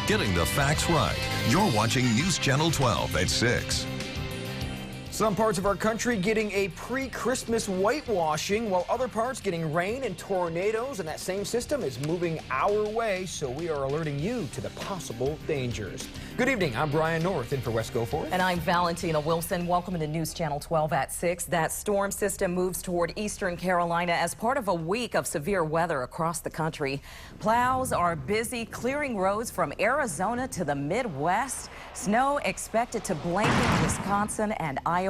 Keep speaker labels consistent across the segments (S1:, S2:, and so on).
S1: getting the facts right. You're watching News Channel 12 at 6.
S2: Some parts of our country getting a pre-Christmas whitewashing, while other parts getting rain and tornadoes, and that same system is moving our way, so we are alerting you to the possible dangers. Good evening, I'm Brian North, in for West Goforth.
S3: And I'm Valentina Wilson. Welcome to News Channel 12 at 6. That storm system moves toward eastern Carolina as part of a week of severe weather across the country. Plows are busy clearing roads from Arizona to the Midwest. Snow expected to blanket Wisconsin and Iowa.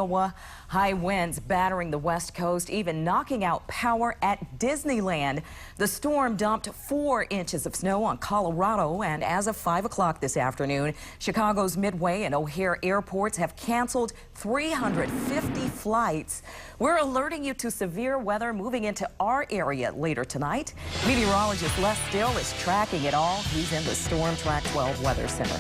S3: High winds battering the west coast, even knocking out power at Disneyland. The storm dumped 4 inches of snow on Colorado, and as of 5 o'clock this afternoon, Chicago's Midway and O'Hare airports have canceled 350 flights. We're alerting you to severe weather moving into our area later tonight. Meteorologist Les Still is tracking it all. He's in the Storm Track 12 Weather Center.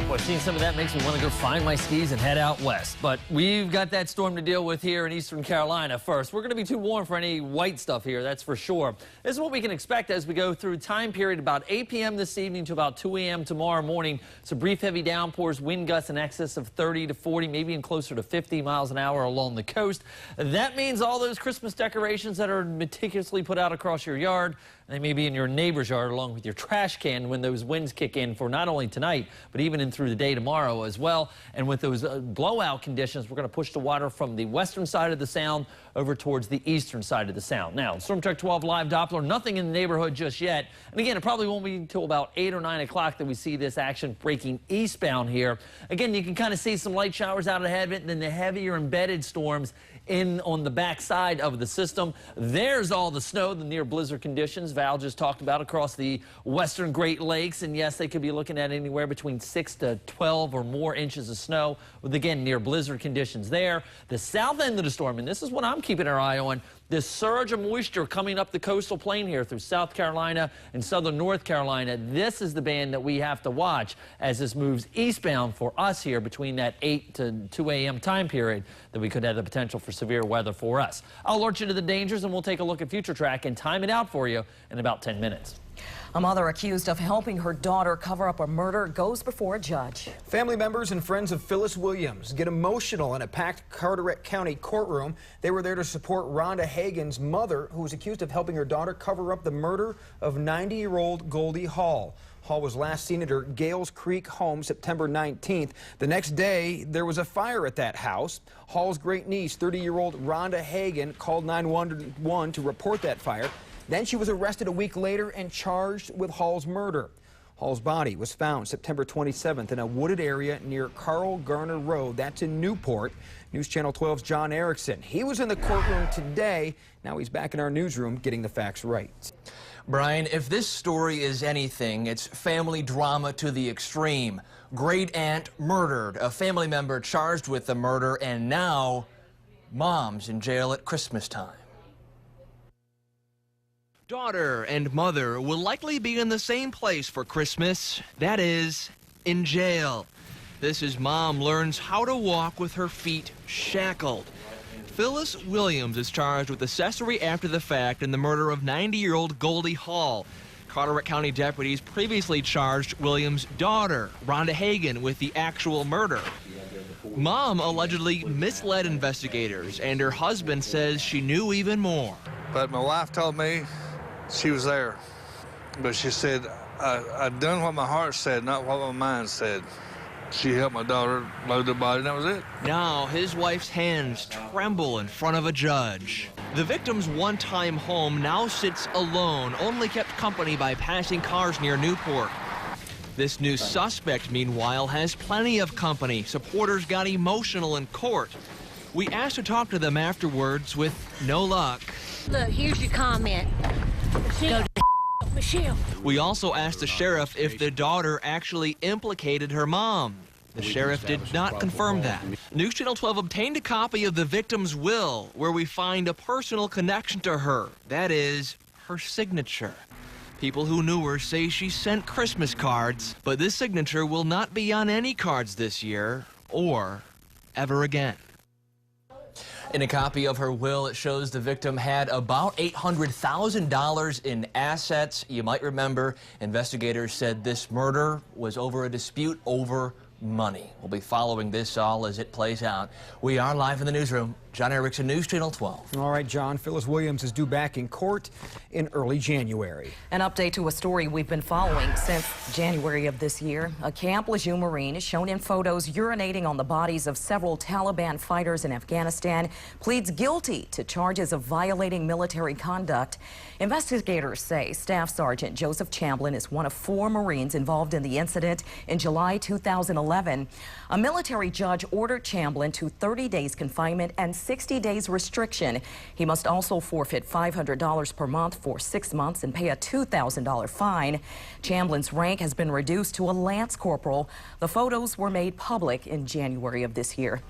S4: Well, seeing some of that makes me want to go find my skis and head out west. But we've got that storm to deal with here in eastern Carolina first. We're going to be too warm for any white stuff here, that's for sure. This is what we can expect as we go through time period about 8 p.m. this evening to about 2 a.m. tomorrow morning. Some brief heavy downpours, wind gusts in excess of 30 to 40, maybe even closer to 50 miles an hour along the coast. That means all those Christmas decorations that are meticulously put out across your yard, they may be in your neighbor's yard along with your trash can when those winds kick in for not only tonight, but even in through the day tomorrow as well. And with those blowout conditions, we're going to push the water from the western side of the sound over towards the eastern side of the sound. Now, Storm Track 12 live Doppler, nothing in the neighborhood just yet. And again, it probably won't be until about 8 or 9 o'clock that we see this action breaking eastbound here. Again, you can kind of see some light showers out ahead of it, and then the heavier embedded storms in on the back side of the system. There's all the snow, the near blizzard conditions Val just talked about across the western Great Lakes. And yes, they could be looking at anywhere between 6 to 12 or more inches of snow with, again, near blizzard conditions there. The south end of the storm, and this is what I'm keeping our eye on, this surge of moisture coming up the coastal plain here through South Carolina and southern North Carolina. This is the band that we have to watch as this moves eastbound for us here between that 8 to 2 a.m. time period that we could have the potential for severe weather for us. I'll alert you to the dangers, and we'll take a look at future track and time it out for you in about 10 minutes.
S3: A mother accused of helping her daughter cover up a murder goes before a judge.
S2: Family members and friends of Phyllis Williams get emotional in a packed Carteret County courtroom. They were there to support Rhonda Hagan's mother, who was accused of helping her daughter cover up the murder of 90-year-old Goldie Hall. Hall was last seen at her Gales Creek home September 19th. The next day, there was a fire at that house. Hall's great niece, 30-year-old Rhonda Hagan, called 911 to report that fire. Then she was arrested a week later and charged with Hall's murder. Hall's body was found September 27th in a wooded area near Carl Garner Road. That's in Newport. News Channel 12's John Erickson. He was in the courtroom today. Now he's back in our newsroom getting the facts right.
S5: Brian, if this story is anything, it's family drama to the extreme. Great aunt murdered, a family member charged with the murder, and now mom's in jail at Christmas time. Daughter and mother will likely be in the same place for Christmas, that is, in jail. This is mom learns how to walk with her feet shackled. Phyllis Williams is charged with accessory after the fact in the murder of 90-year-old Goldie Hall. Carteret County deputies previously charged Williams' daughter, Rhonda Hagan, with the actual murder. Mom allegedly misled investigators, and her husband says she knew even more.
S6: But my wife told me she was there, but she said, I done what my heart said, not what my mind said. She helped my daughter load the body, and that was it.
S5: Now his wife's hands tremble in front of a judge. The victim's one-time home now sits alone, only kept company by passing cars near Newport. This new suspect, meanwhile, has plenty of company. Supporters got emotional in court. We asked to talk to them afterwards with no luck.
S7: Look, here's your comment. Go to Michelle.
S5: We also asked the sheriff if the daughter actually implicated her mom. The sheriff did not confirm that. News Channel 12 obtained a copy of the victim's will, where we find a personal connection to her. That is, her signature. People who knew her say she sent Christmas cards, but this signature will not be on any cards this year or ever again. In a copy of her will, it shows the victim had about $800,000 in assets. You might remember investigators said this murder was over a dispute over money. We'll be following this all as it plays out. We are live in the newsroom. John Erickson, News Channel 12.
S2: All right, John. Phyllis Williams is due back in court in early January.
S3: An update to a story we've been following since January of this year. A Camp Lejeune Marine is shown in photos urinating on the bodies of several Taliban fighters in Afghanistan, pleads guilty to charges of violating military conduct. Investigators say Staff Sergeant Joseph Chamblin is one of 4 Marines involved in the incident in July 2011. A military judge ordered Chamblin to 30 days confinement and 60 days restriction. He must also forfeit $500 per month for 6 months and pay a $2,000 fine. Chamblin's rank has been reduced to a lance corporal. The photos were made public in January of this year.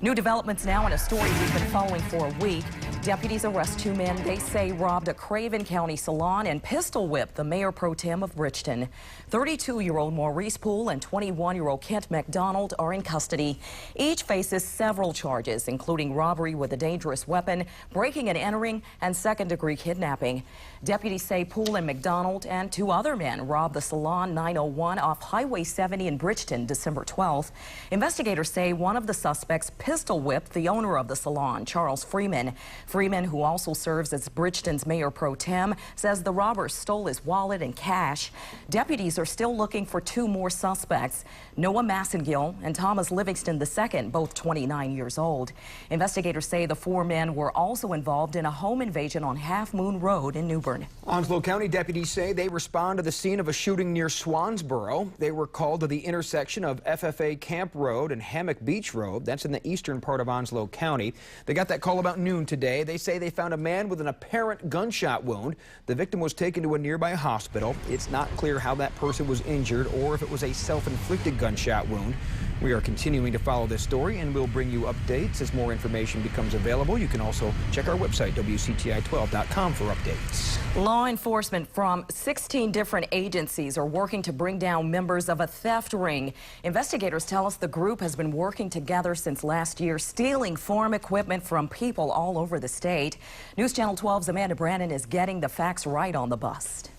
S3: New developments now in a story we've been following for a week. Deputies arrest 2 men they say robbed a Craven County salon and pistol whipped the mayor pro tem of Bridgeton. 32-year-old Maurice Poole and 21-year-old Kent McDonald are in custody. Each faces several charges, including robbery with a dangerous weapon, breaking and entering, and second-degree kidnapping. Deputies say Poole and McDonald and 2 other men robbed the Salon 901 off Highway 70 in Bridgeton December 12th. Investigators say one of the suspects pistol whipped the owner of the salon, Charles Freeman. Freeman, who also serves as Bridgeton's mayor pro tem, says the robbers stole his wallet and cash. Deputies are still looking for 2 more suspects, Noah Massengill and Thomas Livingston II, both 29 years old. Investigators say the 4 men were also involved in a home invasion on Half Moon Road in New Bern.
S2: Onslow County deputies say they responded to the scene of a shooting near Swansboro. They were called to the intersection of FFA Camp Road and Hammock Beach Road. That's in the eastern part of Onslow County. They got that call about noon today. They say they found a man with an apparent gunshot wound. The victim was taken to a nearby hospital. It's not clear how that person was injured or if it was a self-inflicted gunshot wound. We are continuing to follow this story, and we'll bring you updates as more information becomes available. You can also check our website, WCTI12.com, for updates.
S3: Law enforcement from 16 different agencies are working to bring down members of a theft ring. Investigators tell us the group has been working together since last year, stealing farm equipment from people all over the state. News Channel 12's Amanda Brannon is getting the facts right on the bust.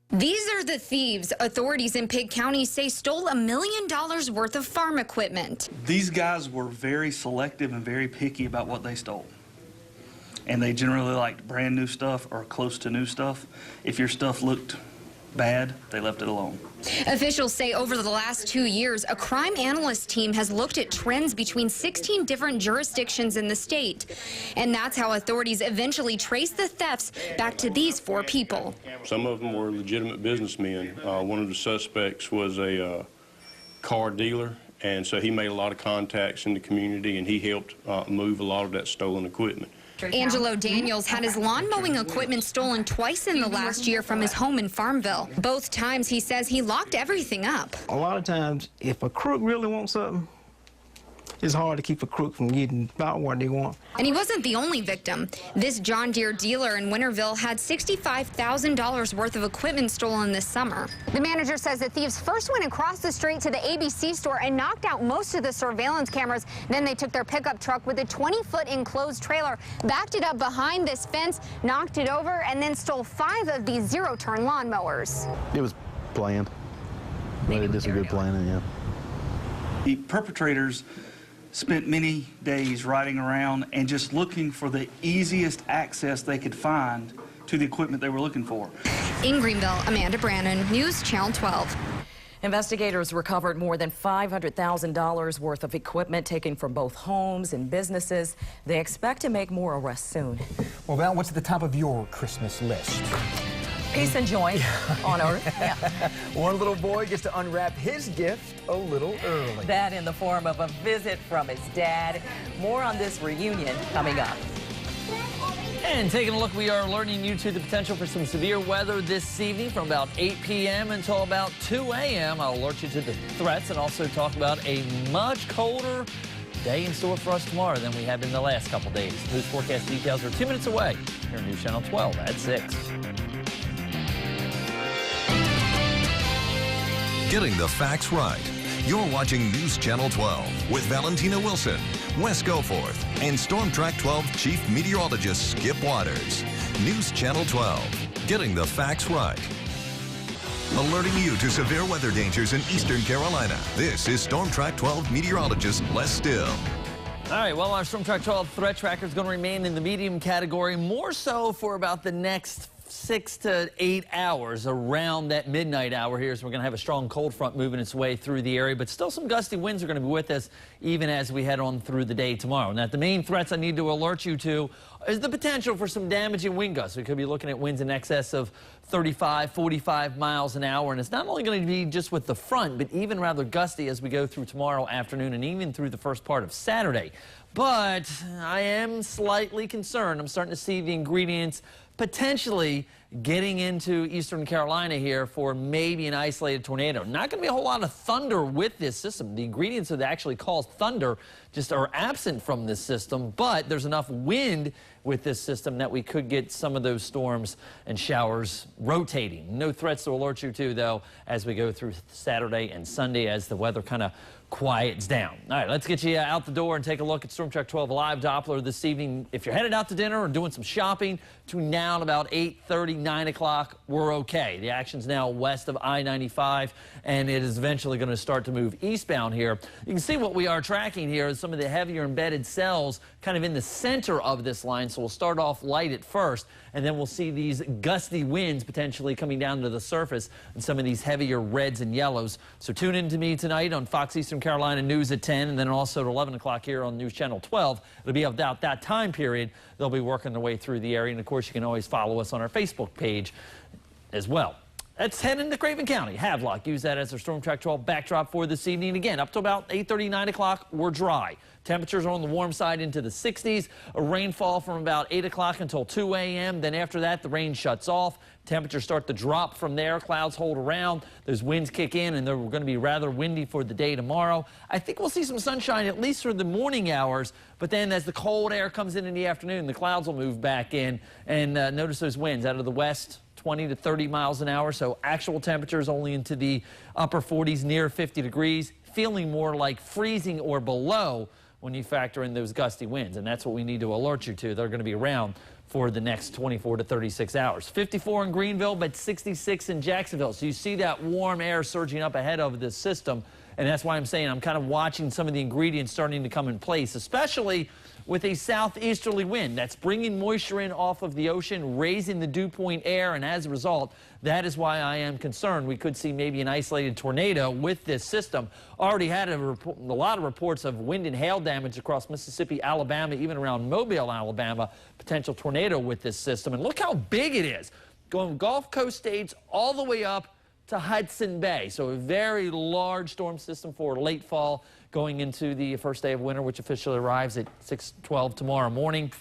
S8: These are the thieves authorities in Pig County say stole $1 million worth of farm equipment.
S9: These guys were very selective and very picky about what they stole. And they generally liked brand new stuff or close to new stuff. If your stuff looked bad, they left it alone.
S8: Officials say over the last 2 years, a crime analyst team has looked at trends between 16 different jurisdictions in the state. And that's how authorities eventually traced the thefts back to these 4 people.
S10: Some of them were legitimate businessmen. One of the suspects was a car dealer, and so he made a lot of contacts in the community, and he helped move a lot of that stolen equipment.
S8: Angelo Daniels had his lawn mowing equipment stolen twice in the last year from his home in Farmville. Both times he says he locked everything up.
S11: A lot of times, if a crook really wants something, it's hard to keep a crook from getting about what they want.
S8: And he wasn't the only victim. This John Deere dealer in Winterville had $65,000 worth of equipment stolen this summer.
S12: The manager says the thieves first went across the street to the ABC store and knocked out most of the surveillance cameras. Then they took their pickup truck with a 20-foot enclosed trailer, backed it up behind this fence, knocked it over, and then stole 5 of these zero-turn lawnmowers.
S13: It was planned. It is a good plan, yeah.
S9: The perpetrators spent many days riding around and just looking for the easiest access they could find to the equipment they were looking for.
S8: In Greenville, Amanda Brannon, News Channel 12.
S3: Investigators recovered more than $500,000 worth of equipment taken from both homes and businesses. They expect to make more arrests soon.
S2: Well, Val, what's at the top of your Christmas list?
S3: Peace and joy on Earth. Yeah.
S2: One little boy gets to unwrap his gift a little early.
S3: That in the form of a visit from his dad. More on this reunion coming up.
S4: And taking a look, we are alerting you to the potential for some severe weather this evening from about 8 p.m. until about 2 a.m. I'll alert you to the threats and also talk about a much colder day in store for us tomorrow than we have in the last couple days. News forecast details are 2 minutes away here on News Channel 12 at 6.
S1: Getting the facts right. You're watching News Channel 12 with Valentina Wilson. Wes Goforth, and Storm Track 12 Chief Meteorologist Skip Waters. News Channel 12, getting the facts right. Alerting you to severe weather dangers in eastern Carolina. This is Storm Track 12 meteorologist Les Still.
S4: All right, well, our Storm Track 12 threat tracker is going to remain in the medium category, more so for about the next 6 to 8 hours around that midnight hour here. So we're going to have a strong cold front moving its way through the area, but still some gusty winds are going to be with us even as we head on through the day tomorrow. Now, the main threats I need to alert you to is the potential for some damaging wind gusts. We could be looking at winds in excess of 35, 45 miles an hour, and it's not only going to be just with the front, but even rather gusty as we go through tomorrow afternoon and even through the first part of Saturday. But I am slightly concerned. I'm starting to see the ingredients potentially getting into eastern Carolina here for maybe an isolated tornado. Not going to be a whole lot of thunder with this system. The ingredients that actually cause thunder just are absent from this system, but there's enough wind with this system that we could get some of those storms and showers rotating. No threats to alert you to, though, as we go through Saturday and Sunday as the weather kind of quiets down. All right, let's get you out the door and take a look at Storm Track 12 Live Doppler this evening. If you're headed out to dinner or doing some shopping, between now and about 8:30, 9 o'clock, we're okay. The action's now west of I-95, and it is eventually going to start to move eastbound here. You can see what we are tracking here is some of the heavier embedded cells kind of in the center of this line. So we'll start off light at first, and then we'll see these gusty winds potentially coming down to the surface and some of these heavier reds and yellows. So tune in to me tonight on Fox Eastern Carolina News at 10, and then also at 11 o'clock here on News Channel 12. It'll be about that time period. They'll be working their way through the area, and of course you can always follow us on our Facebook page as well. Let's head into Craven County. Havelock, use that as our Storm Track 12 backdrop for this evening. Again, up to about 8:30, 9 o'clock, we're dry. Temperatures are on the warm side into the 60s. A rainfall from about 8 o'clock until 2 a.m. Then after that, the rain shuts off. Temperatures start to drop from there. Clouds hold around. Those winds kick in, and they're going to be rather windy for the day tomorrow. I think we'll see some sunshine at least for the morning hours, but then as the cold air comes in the afternoon, the clouds will move back in. And notice those winds out of the west, 20 to 30 miles an hour. So actual temperatures only into the upper 40s, near 50 degrees, feeling more like freezing or below when you factor in those gusty winds. And that's what we need to alert you to. They're going to be around for the next 24 to 36 hours. 54 in Greenville, but 66 in Jacksonville. So you see that warm air surging up ahead of this system. And that's why I'm saying I'm kind of watching some of the ingredients starting to come in place, especially with a southeasterly wind that's bringing moisture in off of the ocean, raising the dew point air, and as a result, that is why I am concerned we could see maybe an isolated tornado with this system. Already had a lot of reports of wind and hail damage across Mississippi, Alabama, even around Mobile, Alabama, potential tornado with this system. And look how big it is, going Gulf Coast states all the way up to Hudson Bay. So a very large storm system for late fall going into the first day of winter, which officially arrives at 6:12 tomorrow morning.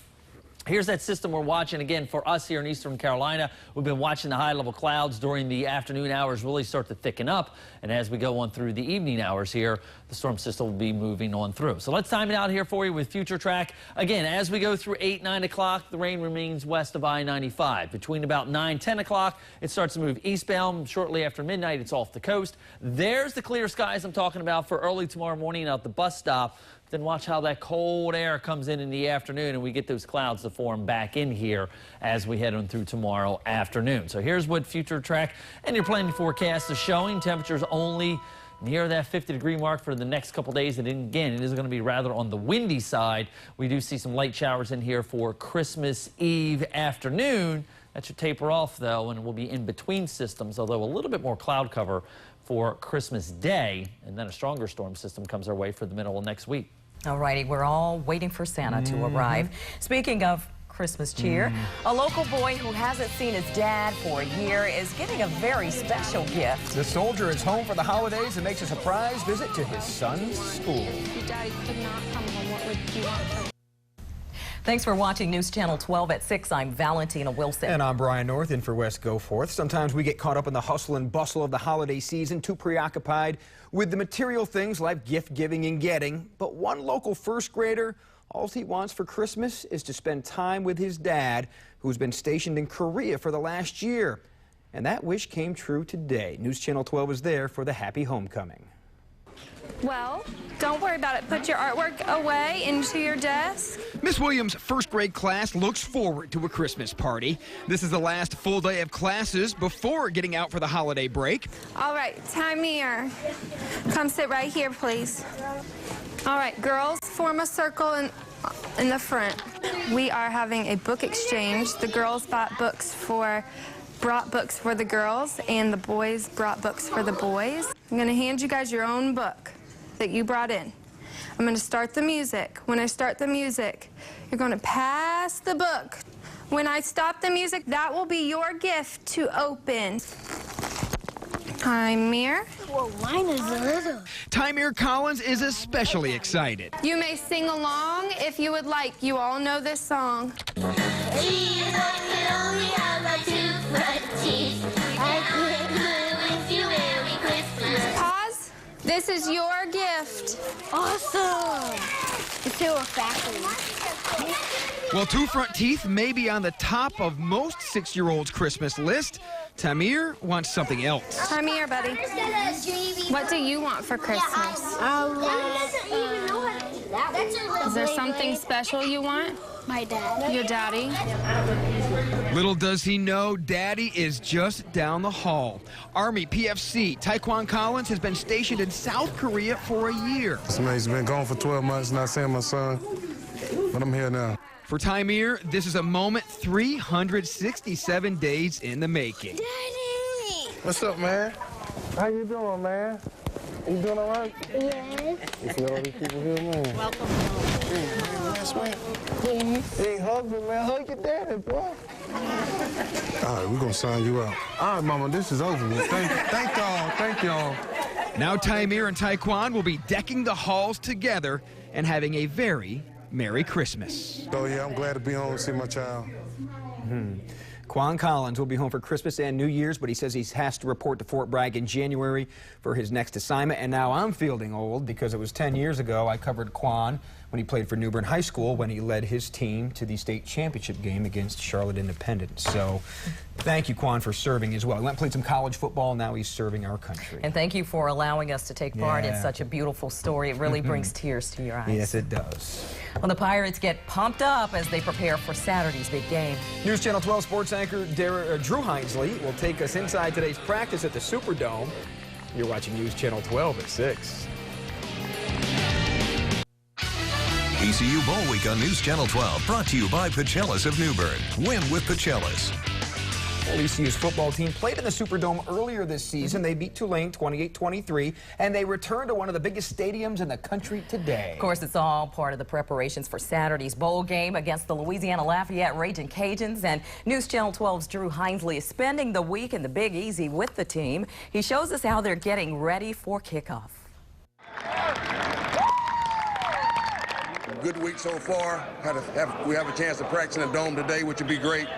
S4: Here's that system we're watching again for us here in eastern Carolina. We've been watching the high-level clouds during the afternoon hours really start to thicken up. And as we go on through the evening hours here, the storm system will be moving on through. So let's time it out here for you with Future Track. Again, as we go through 8, 9 o'clock, the rain remains west of I-95. Between about 9, 10 o'clock, it starts to move eastbound. Shortly after midnight, it's off the coast. There's the clear skies I'm talking about for early tomorrow morning out the bus stop. Then watch how that cold air comes in the afternoon and we get those clouds to form back in here as we head on through tomorrow afternoon. So here's what Future Track and your planning forecast is showing. Temperatures only near that 50-degree mark for the next couple days. And again, it is going to be rather on the windy side. We do see some light showers in here for Christmas Eve afternoon. That should taper off, though, and we'll be in between systems, although a little bit more cloud cover for Christmas Day. And then a stronger storm system comes our way for the middle of next week.
S3: All righty, we're all waiting for Santa to arrive. Speaking of Christmas cheer, a local boy who hasn't seen his dad for a year is getting a very special gift.
S2: The soldier is home for the holidays and makes a surprise visit to his son's school.
S12: If your daddy could not come home, what would you want for?
S3: Thanks for watching News Channel 12 at 6. I'm Valentina Wilson.
S2: And I'm Brian North in for Wes Goforth. Sometimes we get caught up in the hustle and bustle of the holiday season, too preoccupied with the material things like gift giving and getting. But one local first grader, all he wants for Christmas is to spend time with his dad, who's been stationed in Korea for the last year. And that wish came true today. News Channel 12 is there for the happy homecoming.
S14: Well, don't worry about it. Put your artwork away into your desk.
S2: Miss Williams' first grade class looks forward to a Christmas party. This is the last full day of classes before getting out for the holiday break.
S14: All right, Tamir, come sit right here, please. All right, girls, form a circle in the front. We are having a book exchange. The girls brought books for the girls, and the boys brought books for the boys. I'm going to hand you guys your own book that you brought in. I'm going to start the music. When I start the music, you're going to pass the book. When I stop the music, that will be your gift to open. Tamir.
S7: Well, mine is a little.
S2: Tamir Collins is especially excited.
S14: You may sing along if you would like. You all know this song. Pause. This is your gift.
S7: Awesome. It's to a factory.
S2: Well, two front teeth may be on the top of most 6-year-olds' Christmas list. Tamir wants something else.
S14: Tamir, buddy. What do you want for Christmas? Is there something special you want?
S7: My dad.
S14: Your daddy?
S2: Little does he know, Daddy is just down the hall. Army PFC Taekwon Collins has been stationed in South Korea for a year.
S15: He's been gone for 12 months, not seeing my son, but I'm here now.
S2: For Tamir, this is a moment 367 days in the making.
S7: Daddy!
S15: What's up, man? How you doing, man? You doing all right?
S7: Yes.
S15: You see all these people here, man?
S7: Welcome home.
S15: That's right.
S7: Yes.
S15: Hey, hug me, man. Hug your daddy, boy. All right, we're going to sign you out. All right, Mama, this is over with. Thank y'all. Thank y'all.
S2: Now Tamir and Taekwon will be decking the halls together and having a very Merry Christmas.
S15: Oh, yeah, I'm glad to be home and see my child.
S2: Quan Collins will be home for Christmas and New Year's, but he says he has to report to Fort Bragg in January for his next assignment. And now I'm feeling old because it was 10 years ago I covered Quan when he played for New Bern High School when he led his team to the state championship game against Charlotte Independent. So thank you, Quan, for serving as well. He went and played some college football. Now he's serving our country.
S3: And thank you for allowing us to take part in such a beautiful story. It really brings tears to your eyes.
S2: Yes, it does.
S3: Well, the Pirates get pumped up as they prepare for Saturday's big game.
S2: News Channel 12 sports anchor Drew Hinesley will take us inside today's practice at the Superdome. You're watching News Channel 12 at 6.
S1: ECU Bowl Week on News Channel 12, brought to you by Pacellas of New Bern. Win with Pacellas.
S2: Well, ECU's football team played in the Superdome earlier this season. They beat Tulane 28-23, and they returned to one of the biggest stadiums in the country today.
S3: Of course, it's all part of the preparations for Saturday's bowl game against the Louisiana Lafayette Ragin' Cajuns. And News Channel 12's Drew Hinesley is spending the week in the Big Easy with the team. He shows us how they're getting ready for kickoff.
S16: Good week so far. We have a chance to practice in the dome today, which would be great.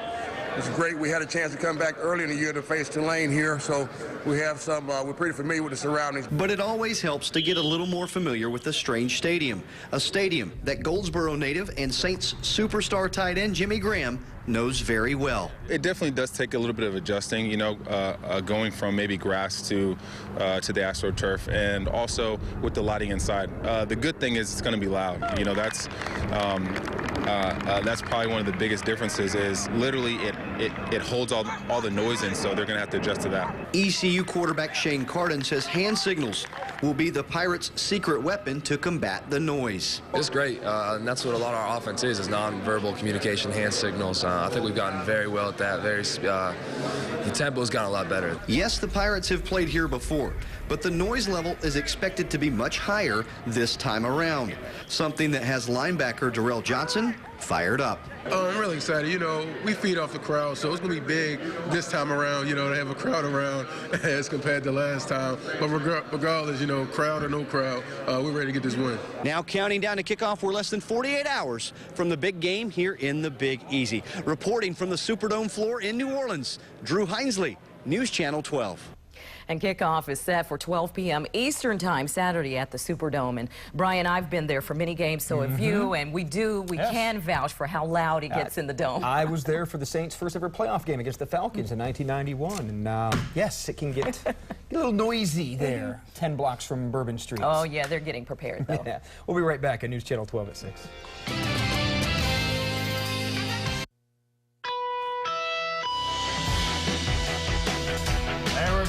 S16: It's great. We had a chance to come back early in the year to face Tulane here, so we have some. We're pretty familiar with the surroundings.
S17: But it always helps to get a little more familiar with the strange stadium, a stadium that Goldsboro native and Saints superstar tight end Jimmy Graham knows very well.
S18: It definitely does take a little bit of adjusting, you know, going from maybe grass to the AstroTurf, and also with the lighting inside. The good thing is it's going to be loud. You know, that's probably one of the biggest differences. Is literally it holds all the noise in, so they're going to have to adjust to that.
S17: ECU quarterback Shane Carden says hand signals will be the Pirates' secret weapon to combat the noise.
S19: It's great, and that's what a lot of our offense is nonverbal communication, hand signals. I think we've gotten very well at that. The tempo's gotten a lot better.
S17: Yes, the Pirates have played here before, but the noise level is expected to be much higher this time around, something that has linebacker Darrell Johnson fired up.
S15: Oh, I'm really excited. You know, we feed off the crowd, so it's going to be big this time around, you know, to have a crowd around as compared to last time. But regardless, you know, crowd or no crowd, we're ready to get this win.
S17: Now counting down to kickoff, we're less than 48 hours from the big game here in the Big Easy. Reporting from the Superdome floor in New Orleans, Drew Hinesley, News Channel 12.
S3: And kickoff is set for 12 p.m. Eastern time Saturday at the Superdome. And Brian, I've been there for many games, so have you, and we can vouch for how loud it gets in the dome.
S2: I was there for the Saints' first ever playoff game against the Falcons in 1991, and yes, it can get a little noisy there, 10 blocks from Bourbon Street.
S3: Oh, yeah, they're getting prepared, though.
S2: Yeah. We'll be right back on News Channel 12 at 6.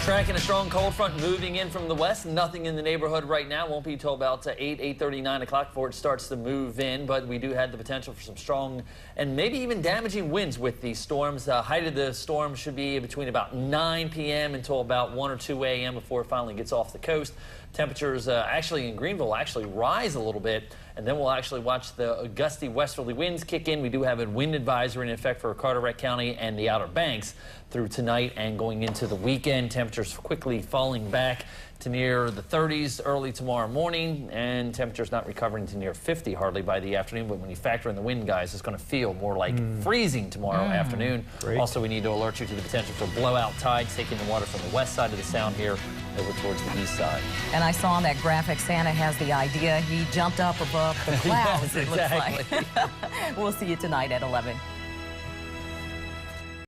S4: Tracking a strong cold front moving in from the west. Nothing in the neighborhood right now. Won't be until about 8:30, 9 o'clock before it starts to move in. But we do have the potential for some strong and maybe even damaging winds with these storms. The height of the storm should be between about 9 p.m. until about 1 or 2 a.m. before it finally gets off the coast. Temperatures actually in Greenville actually rise a little bit, and then we'll actually watch the gusty westerly winds kick in. We do have a wind advisory in effect for Carteret County and the Outer Banks through tonight and going into the weekend. Temperatures quickly falling back to near the 30s early tomorrow morning, and temperatures not recovering to near 50 hardly by the afternoon. But when you factor in the wind, guys, it's going to feel more like freezing tomorrow afternoon.
S2: Great.
S4: Also, we need to alert you to the potential for blowout tides taking the water from the west side of the sound here over towards the east side.
S3: And I saw on that graphic Santa has the idea. He jumped up above the clouds,
S4: Yes, exactly.
S3: it looks like. We'll see you tonight at 11.